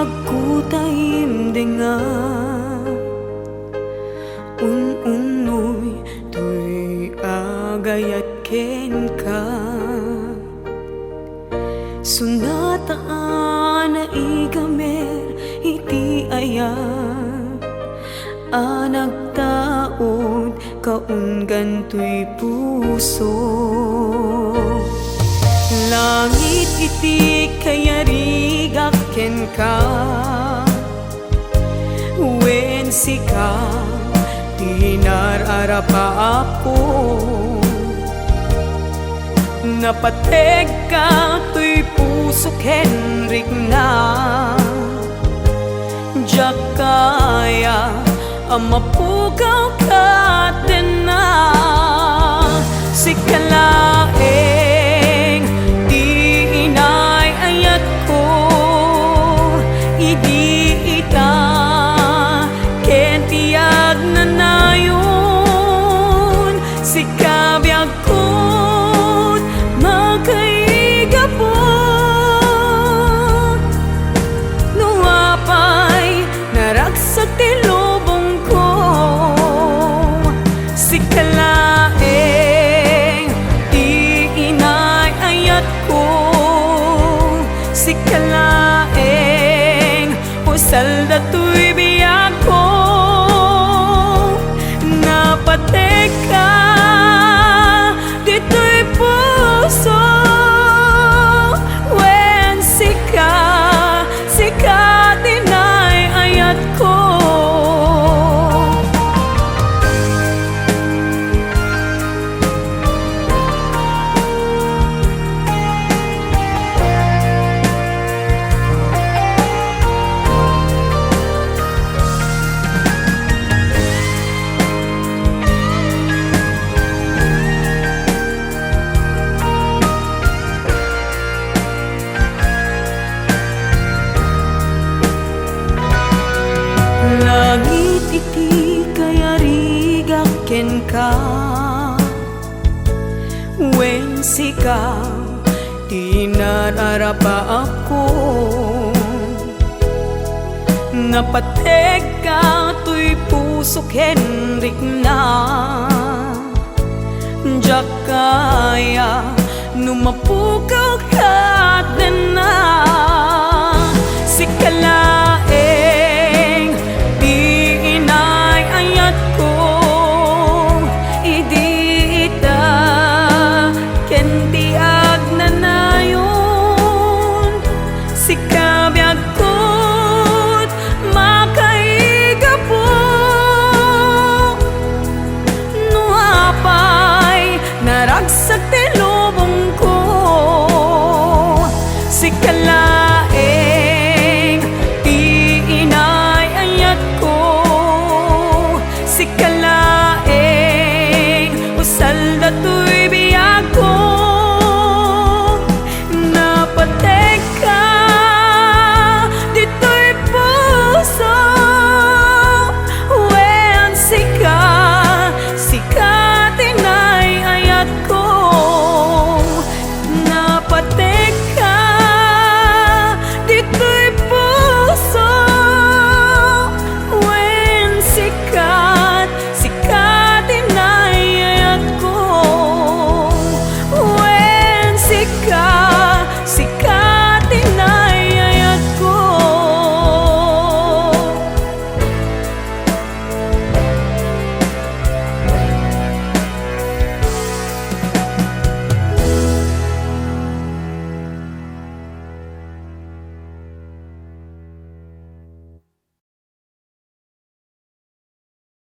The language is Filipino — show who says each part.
Speaker 1: agkutayim denga unoy tuy agayat ken ka sunataan na igamer iti ayat anak taod kaunggan tuy puso langit iti kayarigak ken ka wen sika tinararapa ako napateg ka tuy puso kenrik na jak kaya amapugaw ka din na sikalaeng di inay ayat ko idi ita ken tiyag na nayon sikabiyag ko't magkaigapot nuapay naragsak ti lubong ko sikalaeng di inay ayat ko sikalaeng usal dato'y biyag ko napateg ka dito'y puso wen sika dinay ayat ko langit iti kayarigak ken ka wen sika tinararapa ako napateg ka tuy puso kenrik na jak kaya numapukaw ka din na sikala